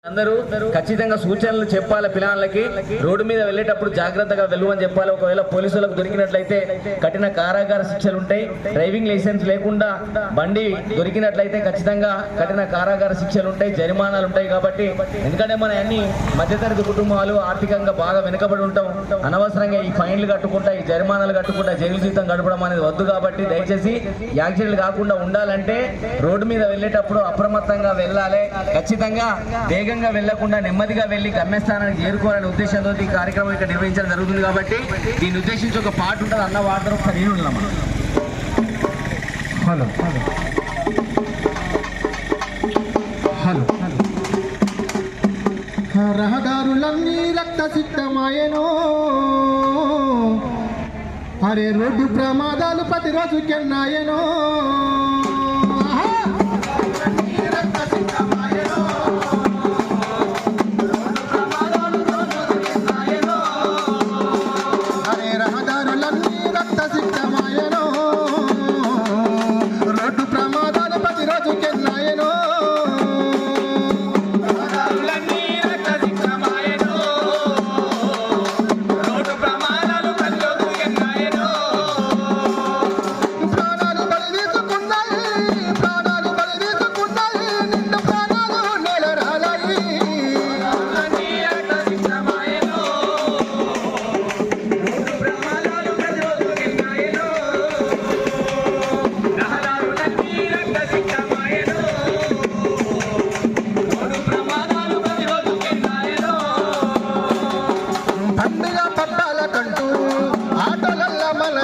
అందరూ ఖచ్చితంగా సూచనలు చెప్పాలి. పిల్లలకి రోడ్డు మీద వెళ్ళేటప్పుడు జాగ్రత్తగా వెళ్ళమని చెప్పాలి. ఒకవేళ పోలీసులకు దొరికినట్లయితే కఠిన కారాగార శిక్షలు ఉంటాయి. డ్రైవింగ్ లైసెన్స్ లేకుండా బండి దొరికినట్లయితే ఖచ్చితంగా కఠిన కారాగార శిక్షలు ఉంటాయి, జరిమానాలు ఉంటాయి. కాబట్టి ఎందుకంటే మన అన్ని మధ్యతరగతి కుటుంబాలు ఆర్థికంగా బాగా వెనుకబడి ఉంటాం. అనవసరంగా ఈ ఫైన్లు కట్టుకుంటా, ఈ జరిమానాలు కట్టుకుంటా జైలు జీవితం గడపడం అనేది వద్దు. కాబట్టి దయచేసి యాక్సిడెంట్లు కాకుండా ఉండాలంటే రోడ్డు మీద వెళ్ళేటప్పుడు అప్రమత్తంగా వెళ్ళాలి. ఖచ్చితంగా వేగంగా వెళ్లకుండా నెమ్మదిగా వెళ్లి గమ్యస్థానానికి చేరుకోవాలనే ఉద్దేశంతో ఈ కార్యక్రమం ఇక్కడ నిర్వహించడం జరుగుతుంది. కాబట్టి దీన్ని ఉద్దేశించి ఒక పాట ఉంటుంది, అన్న వాటర్ ఒకసారి నేను ఉన్నామా. హలో హలో రహదారులన్నీ రక్త సిద్ధమాయనో, అరే రోడ్డు ప్రమాదాలు ప్రతిరోజు కెన్నాయనో.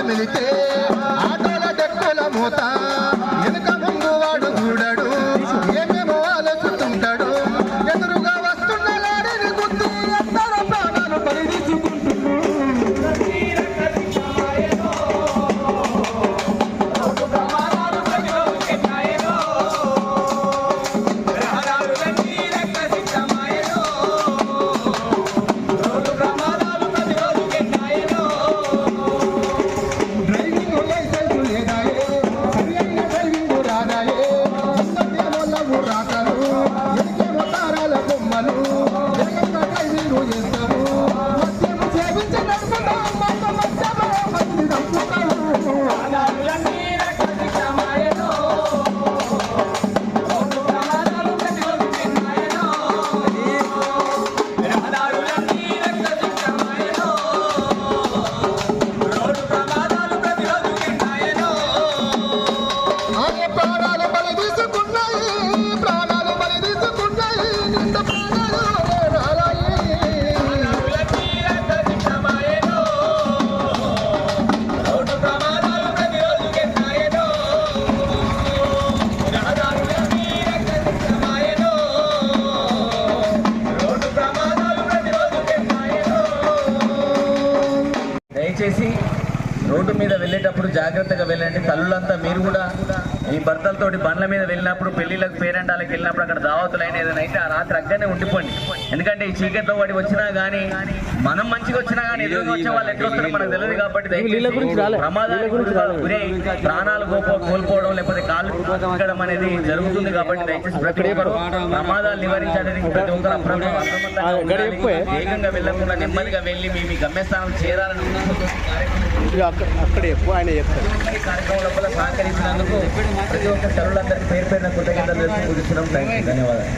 మిలితే ఆటోల డెక్కుల మూత వెనుక ముందు వాడు చూడడు, ఏమేమో ఆలోచిస్తుంటాడు. ఎదురుగా వస్తున్న లారీని గుర్తి ఎందరో ప్రాణాలు పరిధించుకుంటున్నాడు. దయచేసి రోడ్డు మీద వెళ్ళేటప్పుడు జాగ్రత్తగా వెళ్ళండి. తల్లులంతా మీరు కూడా ఈ భర్తలతోటి బండ్ల మీద వెళ్ళినప్పుడు, పెళ్లిళ్ళకు పేరెంటాలకు వెళ్ళినప్పుడు అక్కడ దావతులైన ఏదైనా అయితే ఆ రాత్రి అక్కడనే ఉండిపోండి. ఎందుకంటే ఈ చీకట్లో వాడి వచ్చినా కానీ, మనం మంచిగా వచ్చినా కానీ ఎదురుగా వచ్చే వాళ్ళు ఎట్లా వస్తారో మనకు తెలియదు. కాబట్టి ప్రమాదాలకు గురై ప్రాణాలు కోల్పోవడం లేకపోతే కాళ్ళు ఎక్కడం అనేది జరుగుతుంది. కాబట్టి దయచేసి ప్రతి ఒక్కరు ప్రమాదాలు నివారించడానికి ప్రతి ఒక్కరు అప్రమత్తంగా వేగంగా వెళ్ళకుండా నెమ్మదిగా వెళ్ళి మీ గమ్యస్థానం చేరాలని అక్కడ ఎక్కువ ఆయన చెప్తారు. ఈ కార్యక్రమంలో సహకరించినందుకు ప్రతి ఒక్క తల్లులందరికీ పేరు పేరున కృతజ్ఞతలు తెలుపుతున్నాం. ధన్యవాదాలు.